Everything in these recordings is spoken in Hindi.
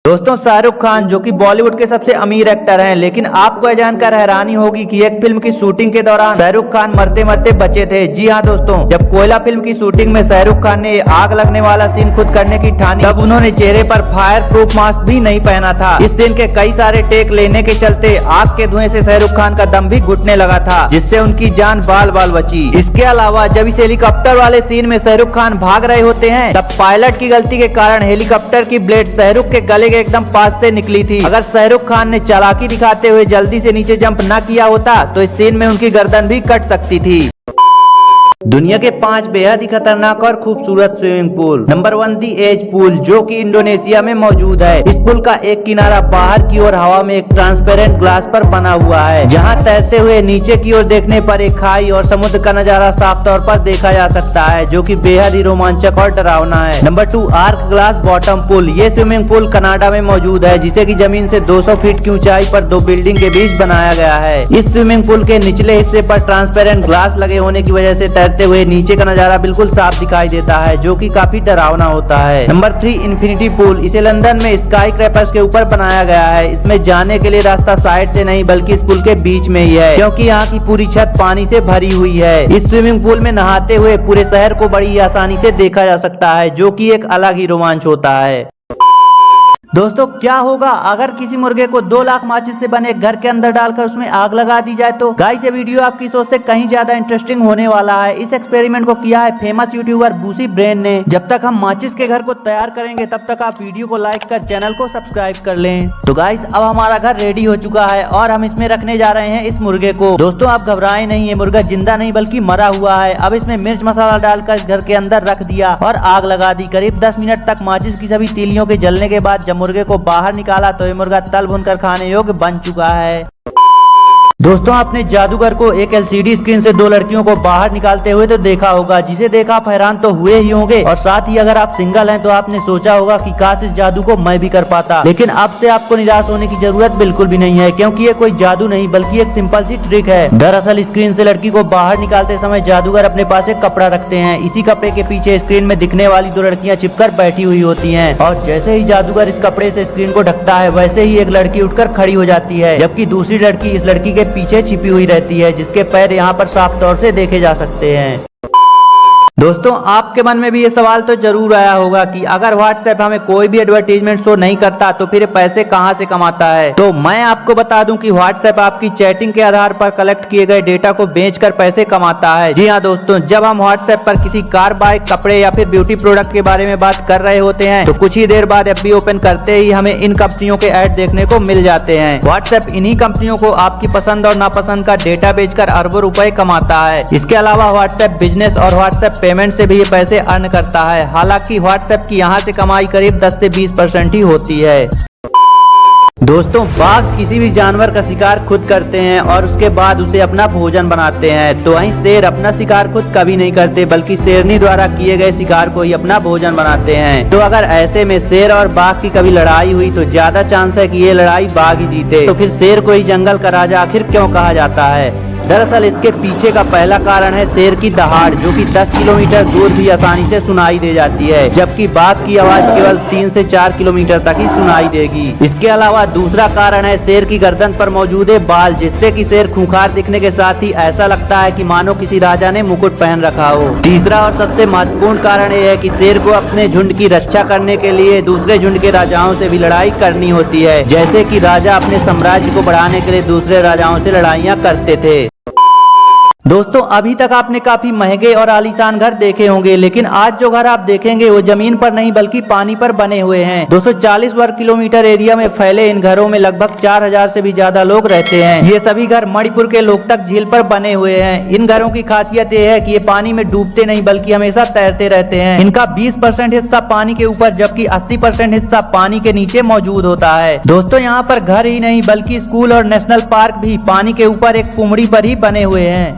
दोस्तों शाहरुख खान जो कि बॉलीवुड के सबसे अमीर एक्टर हैं, लेकिन आपको यह जानकर हैरानी होगी कि एक फिल्म की शूटिंग के दौरान शाहरुख खान मरते मरते बचे थे। जी हाँ दोस्तों, जब कोयला फिल्म की शूटिंग में शाहरुख खान ने आग लगने वाला सीन खुद करने की ठानी, तब उन्होंने चेहरे पर फायर प्रूफ मास्क भी नहीं पहना था। इस सीन के कई सारे टेक लेने के चलते आग के धुएं से शाहरुख खान का दम भी घुटने लगा था, जिससे उनकी जान बाल बाल बची। इसके अलावा जब इस हेलीकॉप्टर वाले सीन में शाहरुख खान भाग रहे होते हैं, तब पायलट की गलती के कारण हेलीकॉप्टर की ब्लेड शाहरुख के गले के एकदम पास से निकली थी। अगर शाहरुख खान ने चालाकी दिखाते हुए जल्दी से नीचे जंप न किया होता तो इस सीन में उनकी गर्दन भी कट सकती थी। दुनिया के 5 बेहद ही खतरनाक और खूबसूरत स्विमिंग पूल। नंबर 1 दी एज पूल, जो कि इंडोनेशिया में मौजूद है। इस पूल का एक किनारा बाहर की ओर हवा में एक ट्रांसपेरेंट ग्लास पर बना हुआ है, जहां तैरते हुए नीचे की ओर देखने पर एक खाई और समुद्र का नजारा साफ तौर पर देखा जा सकता है, जो कि बेहद ही रोमांचक और डरावना है। Number 2 arc glass bottom pool. ये स्विमिंग पूल कनाडा में मौजूद है, जिसे की जमीन से 200 फीट की ऊंचाई पर 2 बिल्डिंग के बीच बनाया गया है। इस स्विमिंग पूल के निचले हिस्से पर ट्रांसपेरेंट ग्लास लगे होने की वजह से तैरते हुए नीचे का नजारा बिल्कुल साफ दिखाई देता है, जो कि काफी डरावना होता है। Number 3 infinity pool. इसे लंदन में स्काई क्रैपर्स के ऊपर बनाया गया है। इसमें जाने के लिए रास्ता साइड से नहीं बल्कि इस पुल के बीच में ही है, क्योंकि यहाँ की पूरी छत पानी से भरी हुई है। इस स्विमिंग पूल में नहाते हुए पूरे शहर को बड़ी आसानी से देखा जा सकता है, जो कि एक अलग ही रोमांच होता है। दोस्तों क्या होगा अगर किसी मुर्गे को 2 लाख माचिस से बने घर के अंदर डालकर उसमें आग लगा दी जाए तो? गाइस ये वीडियो आपकी सोच से कहीं ज्यादा इंटरेस्टिंग होने वाला है। इस एक्सपेरिमेंट को किया है फेमस यूट्यूबर बूसी ब्रेन ने। जब तक हम माचिस के घर को तैयार करेंगे तब तक आप वीडियो को लाइक कर चैनल को सब्सक्राइब कर लें। तो गाइस अब हमारा घर रेडी हो चुका है और हम इसमें रखने जा रहे हैं इस मुर्गे को। दोस्तों आप घबराएं नहीं, ये मुर्गा जिंदा नहीं बल्कि मरा हुआ है। अब इसमें मिर्च मसाला डालकर घर के अंदर रख दिया और आग लगा दी। करीब 10 मिनट तक माचिस की सभी तीलियों के जलने के बाद जब मुर्गे को बाहर निकाला तो ये मुर्गा तल भुनकर खाने योग्य बन चुका है। दोस्तों आपने जादूगर को एक एलसीडी स्क्रीन से 2 लड़कियों को बाहर निकालते हुए तो देखा होगा, जिसे देखा आप हैरान तो हुए ही होंगे। और साथ ही अगर आप सिंगल हैं तो आपने सोचा होगा कि काश इस जादू को मैं भी कर पाता। लेकिन अब से आपको निराश होने की जरूरत बिल्कुल भी नहीं है, क्योंकि ये कोई जादू नहीं बल्कि एक सिंपल सी ट्रिक है। दरअसल स्क्रीन से लड़की को बाहर निकालते समय जादूगर अपने पास एक कपड़ा रखते हैं। इसी कपड़े के पीछे स्क्रीन में दिखने वाली 2 लड़कियां छिपकर बैठी हुई होती हैं, और जैसे ही जादूगर इस कपड़े से स्क्रीन को ढकता है वैसे ही एक लड़की उठकर खड़ी हो जाती है, जबकि दूसरी लड़की इस लड़की के पीछे छिपी हुई रहती है, जिसके पैर यहाँ पर साफ तौर से देखे जा सकते हैं। दोस्तों आपके मन में भी ये सवाल तो जरूर आया होगा कि अगर व्हाट्सएप हमें कोई भी एडवर्टीजमेंट शो नहीं करता तो फिर पैसे कहां से कमाता है? तो मैं आपको बता दूं कि व्हाट्सएप आपकी चैटिंग के आधार पर कलेक्ट किए गए डेटा को बेचकर पैसे कमाता है। जी हाँ दोस्तों, जब हम व्हाट्सएप पर किसी कार, बाइक, कपड़े या फिर ब्यूटी प्रोडक्ट के बारे में बात कर रहे होते हैं तो कुछ ही देर बाद एफबी ओपन करते ही हमें इन कंपनियों के ऐड देखने को मिल जाते हैं। व्हाट्सएप इन्हीं कंपनियों को आपकी पसंद और नापसंद का डेटा बेचकर अरबों रुपए कमाता है। इसके अलावा व्हाट्सएप बिजनेस और व्हाट्सएप पेमेंट से भी ये पैसे अर्न करता है। हालांकि व्हाट्सएप की यहाँ से कमाई करीब 10 से 20% ही होती है। दोस्तों बाघ किसी भी जानवर का शिकार खुद करते हैं और उसके बाद उसे अपना भोजन बनाते हैं, तो वहीं शेर अपना शिकार खुद कभी नहीं करते बल्कि शेरनी द्वारा किए गए शिकार को ही अपना भोजन बनाते हैं। तो अगर ऐसे में शेर और बाघ की कभी लड़ाई हुई तो ज्यादा चांस है कि ये लड़ाई बाघ ही जीते। तो फिर शेर को ही जंगल का राजा आखिर क्यों कहा जाता है? दरअसल इसके पीछे का पहला कारण है शेर की दहाड़, जो कि 10 किलोमीटर दूर भी आसानी से सुनाई दे जाती है, जबकि बाघ की आवाज केवल 3 से 4 किलोमीटर तक ही सुनाई देगी। इसके अलावा दूसरा कारण है शेर की गर्दन पर मौजूद बाल, जिससे कि शेर खूंखार दिखने के साथ ही ऐसा लगता है कि मानो किसी राजा ने मुकुट पहन रखा हो। तीसरा और सबसे महत्वपूर्ण कारण यह है कि शेर को अपने झुंड की रक्षा करने के लिए दूसरे झुंड के राजाओं से भी लड़ाई करनी होती है, जैसे कि राजा अपने साम्राज्य को बढ़ाने के लिए दूसरे राजाओं से लड़ाइयाँ करते थे। दोस्तों अभी तक आपने काफी महंगे और आलीशान घर देखे होंगे, लेकिन आज जो घर आप देखेंगे वो जमीन पर नहीं बल्कि पानी पर बने हुए हैं। 240 वर्ग किलोमीटर एरिया में फैले इन घरों में लगभग 4000 से भी ज्यादा लोग रहते हैं। ये सभी घर मणिपुर के लोकटक झील पर बने हुए हैं। इन घरों की खासियत ये है कि ये पानी में डूबते नहीं बल्कि हमेशा तैरते रहते हैं। इनका 20% हिस्सा पानी के ऊपर जबकि 80% हिस्सा पानी के नीचे मौजूद होता है। दोस्तों यहाँ पर घर ही नहीं बल्कि स्कूल और नेशनल पार्क भी पानी के ऊपर एक कुमड़ी पर ही बने हुए हैं।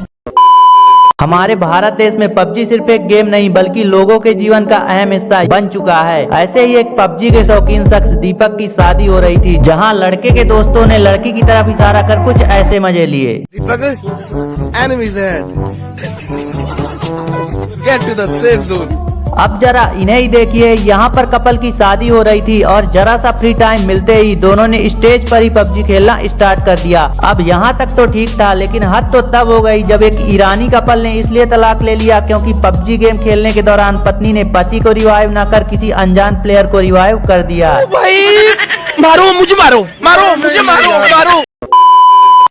हमारे भारत देश में पबजी सिर्फ एक गेम नहीं बल्कि लोगों के जीवन का अहम हिस्सा बन चुका है। ऐसे ही एक पबजी के शौकीन शख्स दीपक की शादी हो रही थी, जहां लड़के के दोस्तों ने लड़की की तरफ इशारा कर कुछ ऐसे मजे लिए। दीपक, enemies ahead. Get to the safe zone. अब जरा इन्हें ही देखिए, यहाँ पर कपल की शादी हो रही थी और जरा सा फ्री टाइम मिलते ही दोनों ने स्टेज पर ही पबजी खेलना स्टार्ट कर दिया। अब यहाँ तक तो ठीक था, लेकिन हद तो तब हो गई जब एक ईरानी कपल ने इसलिए तलाक ले लिया क्योंकि पबजी गेम खेलने के दौरान पत्नी ने पति को रिवाइव न कर किसी अनजान प्लेयर को रिवाइव कर दिया। भाई मारो मुझे, मारो मुझे, मारो।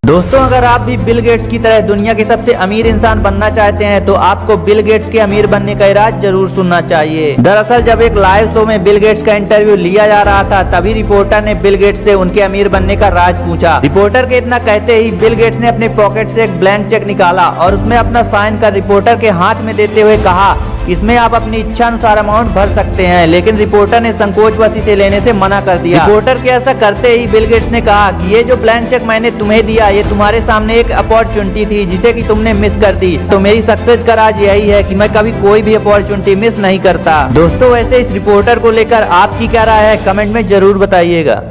दोस्तों, अगर आप भी बिल गेट्स की तरह दुनिया के सबसे अमीर इंसान बनना चाहते हैं तो आपको बिल गेट्स के अमीर बनने का राज जरूर सुनना चाहिए। दरअसल जब एक लाइव शो में बिल गेट्स का इंटरव्यू लिया जा रहा था, तभी रिपोर्टर ने बिल गेट्स से उनके अमीर बनने का राज पूछा। रिपोर्टर के इतना कहते ही बिल गेट्स ने अपने पॉकेट से एक ब्लैंक चेक निकाला और उसमें अपना साइन कर रिपोर्टर के हाथ में देते हुए कहा, इसमें आप अपनी इच्छा अनुसार अमाउंट भर सकते हैं। लेकिन रिपोर्टर ने संकोचवश इसे लेने से मना कर दिया। रिपोर्टर के ऐसा करते ही बिल गेट्स ने कहा कि ये जो ब्लैंक चेक मैंने तुम्हें दिया, ये तुम्हारे सामने एक अपॉर्चुनिटी थी जिसे कि तुमने मिस कर दी। तो मेरी सक्सेस का राज यही है कि मैं कभी कोई भी अपॉर्चुनिटी मिस नहीं करता। दोस्तों, वैसे इस रिपोर्टर को लेकर आपकी क्या राय है, कमेंट में जरूर बताइएगा।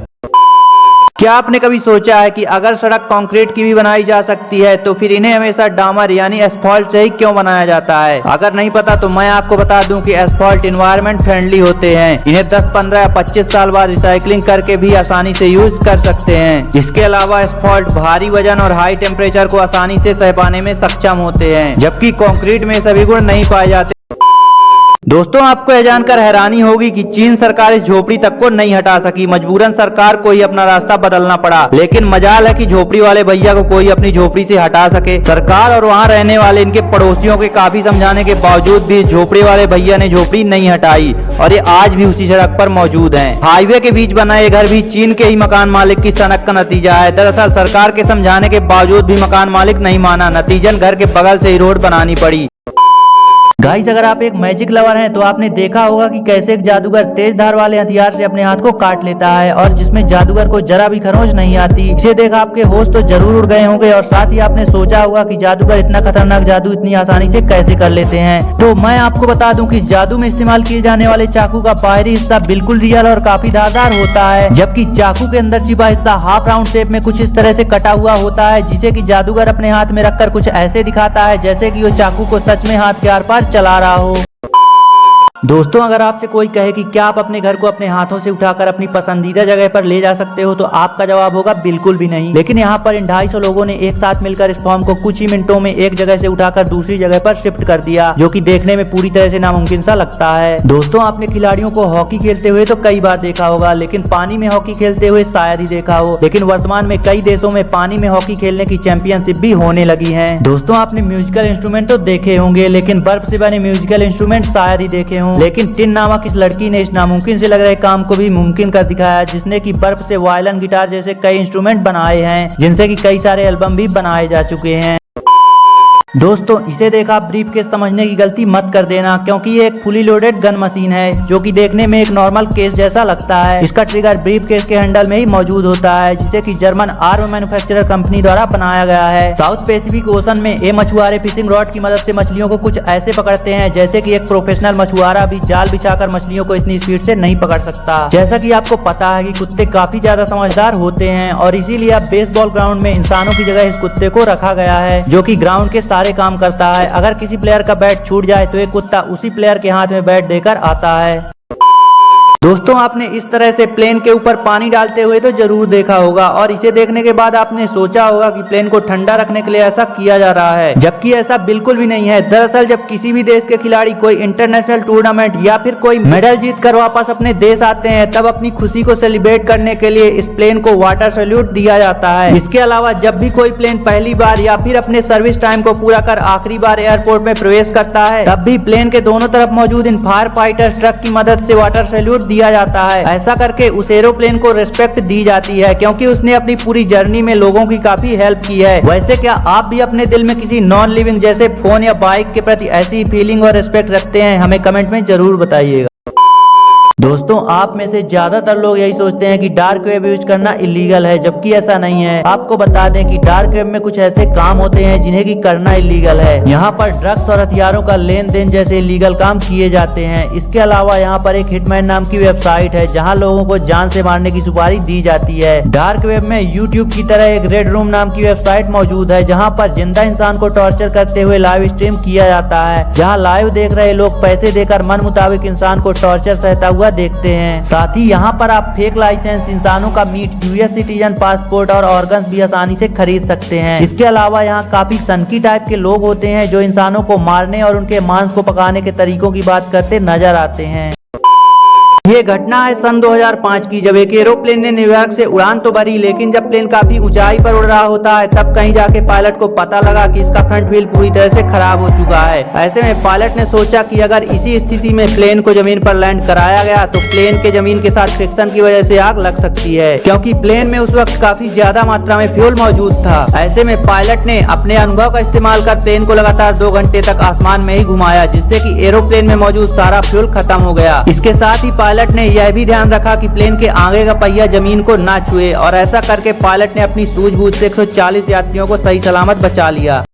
क्या आपने कभी सोचा है कि अगर सड़क कंक्रीट की भी बनाई जा सकती है तो फिर इन्हें हमेशा डामर यानी एस्फॉल्ट से ही क्यों बनाया जाता है? अगर नहीं पता तो मैं आपको बता दूं कि एस्फॉल्ट इन्वायरमेंट फ्रेंडली होते हैं। इन्हें 10, 15 या 25 साल बाद रिसाइकलिंग करके भी आसानी से यूज कर सकते हैं। इसके अलावा एस्फॉल्ट भारी वजन और हाई टेम्परेचर को आसानी से सह पाने में सक्षम होते हैं, जबकि कंक्रीट में सभी गुण नहीं पाए जाते। दोस्तों, आपको यह जानकर हैरानी होगी कि चीन सरकार इस झोपड़ी तक को नहीं हटा सकी। मजबूरन सरकार को ही अपना रास्ता बदलना पड़ा, लेकिन मजाल है कि झोपड़ी वाले भैया को कोई अपनी झोपड़ी से हटा सके। सरकार और वहां रहने वाले इनके पड़ोसियों के काफी समझाने के बावजूद भी झोपड़ी वाले भैया ने झोपड़ी नहीं हटाई और ये आज भी उसी सड़क पर मौजूद है। हाईवे के बीच बना ये घर भी चीन के ही मकान मालिक की सनक का नतीजा है। दरअसल सरकार के समझाने के बावजूद भी मकान मालिक नहीं माना, नतीजन घर के बगल से ही रोड बनानी पड़ी। गाइस, अगर आप एक मैजिक लवर हैं तो आपने देखा होगा कि कैसे एक जादूगर तेज धार वाले हथियार से अपने हाथ को काट लेता है और जिसमें जादूगर को जरा भी खरोंच नहीं आती। इसे देख आपके होश तो जरूर उड़ गए होंगे और साथ ही आपने सोचा होगा कि जादूगर इतना खतरनाक जादू इतनी आसानी से कैसे कर लेते हैं। तो मैं आपको बता दूं कि जादू में इस्तेमाल किए जाने वाले चाकू का बाहरी हिस्सा बिल्कुल रियल और काफी धारदार होता है, जबकि चाकू के अंदर छिपा हिस्सा हाफ राउंड शेप में कुछ इस तरह से कटा हुआ होता है, जिसे कि जादूगर अपने हाथ में रखकर कुछ ऐसे दिखाता है जैसे कि वो चाकू को सच में हाथ के आर पार चला रहा हो। दोस्तों, अगर आपसे कोई कहे कि क्या आप अपने घर को अपने हाथों से उठाकर अपनी पसंदीदा जगह पर ले जा सकते हो तो आपका जवाब होगा बिल्कुल भी नहीं। लेकिन यहाँ पर इन 250 लोगों ने एक साथ मिलकर इस फॉर्म को कुछ ही मिनटों में एक जगह से उठाकर दूसरी जगह पर शिफ्ट कर दिया, जो कि देखने में पूरी तरह से नामुमकिन सा लगता है। दोस्तों, आपने खिलाड़ियों को हॉकी खेलते हुए तो कई बार देखा होगा, लेकिन पानी में हॉकी खेलते हुए शायद ही देखा हो। लेकिन वर्तमान में कई देशों में पानी में हॉकी खेलने की चैंपियनशिप भी होने लगी है। दोस्तों, आपने म्यूजिकल इंस्ट्रूमेंट तो देखे होंगे, लेकिन बर्फ से बने म्यूजिकल इंस्ट्रूमेंट शायद ही देखे हों। लेकिन टिन नामक इस लड़की ने इस नामुमकिन से लग रहे काम को भी मुमकिन कर दिखाया, जिसने कि बर्फ से वायलिन, गिटार जैसे कई इंस्ट्रूमेंट बनाए हैं, जिनसे कि कई सारे एल्बम भी बनाए जा चुके हैं। दोस्तों, इसे देखा आप ब्रीफ केस समझने की गलती मत कर देना, क्योंकि ये एक फुली लोडेड गन मशीन है जो कि देखने में एक नॉर्मल केस जैसा लगता है। इसका ट्रिगर ब्रीफ केस के हैंडल में ही मौजूद होता है, जिसे कि जर्मन आर्म मैन्युफैक्चरर कंपनी द्वारा बनाया गया है। साउथ पैसिफिक ओशन में ये मछुआरे फिशिंग रॉड की मदद से मछलियों को कुछ ऐसे पकड़ते हैं जैसे कि एक प्रोफेशनल मछुआरा भी जाल बिछाकर मछलियों को इतनी स्पीड से नहीं पकड़ सकता। जैसा कि आपको पता है कि कुत्ते काफी ज्यादा समझदार होते हैं और इसीलिए अब बेसबॉल ग्राउंड में इंसानों की जगह इस कुत्ते को रखा गया है, जो कि ग्राउंड के सारे काम करता है। अगर किसी प्लेयर का बैट छूट जाए तो एक कुत्ता उसी प्लेयर के हाथ में बैट देकर आता है। दोस्तों, आपने इस तरह से प्लेन के ऊपर पानी डालते हुए तो जरूर देखा होगा और इसे देखने के बाद आपने सोचा होगा कि प्लेन को ठंडा रखने के लिए ऐसा किया जा रहा है, जबकि ऐसा बिल्कुल भी नहीं है। दरअसल जब किसी भी देश के खिलाड़ी कोई इंटरनेशनल टूर्नामेंट या फिर कोई मेडल जीत कर वापस अपने देश आते हैं, तब अपनी खुशी को सेलिब्रेट करने के लिए इस प्लेन को वाटर सैल्यूट दिया जाता है। इसके अलावा जब भी कोई प्लेन पहली बार या फिर अपने सर्विस टाइम को पूरा कर आखिरी बार एयरपोर्ट में प्रवेश करता है, तब भी प्लेन के दोनों तरफ मौजूद इन फायर फाइटर ट्रक की मदद से वाटर सैल्यूट दिया जाता है। ऐसा करके उस एरोप्लेन को रिस्पेक्ट दी जाती है, क्योंकि उसने अपनी पूरी जर्नी में लोगों की काफी हेल्प की है। वैसे क्या आप भी अपने दिल में किसी नॉन लिविंग जैसे फोन या बाइक के प्रति ऐसी फीलिंग और रिस्पेक्ट रखते हैं? हमें कमेंट में जरूर बताइएगा। दोस्तों आप में से ज्यादातर लोग यही सोचते हैं कि डार्क वेब यूज करना इलीगल है, जबकि ऐसा नहीं है। आपको बता दें कि डार्क वेब में कुछ ऐसे काम होते हैं जिन्हें की करना इलीगल है। यहाँ पर ड्रग्स और हथियारों का लेन देन जैसे इलीगल काम किए जाते हैं। इसके अलावा यहाँ पर एक हिटमैन नाम की वेबसाइट है जहाँ लोगों को जान से मारने की सुपारी दी जाती है। डार्क वेब में यूट्यूब की तरह एक रेड रूम नाम की वेबसाइट मौजूद है जहाँ पर जिंदा इंसान को टॉर्चर करते हुए लाइव स्ट्रीम किया जाता है, जहाँ लाइव देख रहे लोग पैसे देकर मन मुताबिक इंसान को टॉर्चर सहता हुआ देखते हैं। साथ ही यहाँ पर आप फेक लाइसेंस, इंसानों का मीट, यूएस सिटीजन पासपोर्ट और ऑर्गन्स भी आसानी से खरीद सकते हैं। इसके अलावा यहाँ काफी सनकी टाइप के लोग होते हैं जो इंसानों को मारने और उनके मांस को पकाने के तरीकों की बात करते नजर आते हैं। ये घटना है सन 2005 की, जब एक एरोप्लेन ने न्यूयॉर्क से उड़ान तो भरी, लेकिन जब प्लेन काफी ऊंचाई पर उड़ रहा होता है तब कहीं जाके पायलट को पता लगा कि इसका फ्रंट व्हील पूरी तरह से खराब हो चुका है। ऐसे में पायलट ने सोचा कि अगर इसी स्थिति में प्लेन को जमीन पर लैंड कराया गया तो प्लेन के जमीन के साथ फ्रिक्शन की वजह से आग लग सकती है, क्योंकि प्लेन में उस वक्त काफी ज्यादा मात्रा में फ्यूल मौजूद था। ऐसे में पायलट ने अपने अनुभव का इस्तेमाल कर प्लेन को लगातार 2 घंटे तक आसमान में ही घुमाया, जिससे कि एरोप्लेन में मौजूद सारा फ्यूल खत्म हो गया। इसके साथ ही पायलट ने यह भी ध्यान रखा कि प्लेन के आगे का पहिया जमीन को ना छुए, और ऐसा करके पायलट ने अपनी सूझबूझ से 140 यात्रियों को सही सलामत बचा लिया।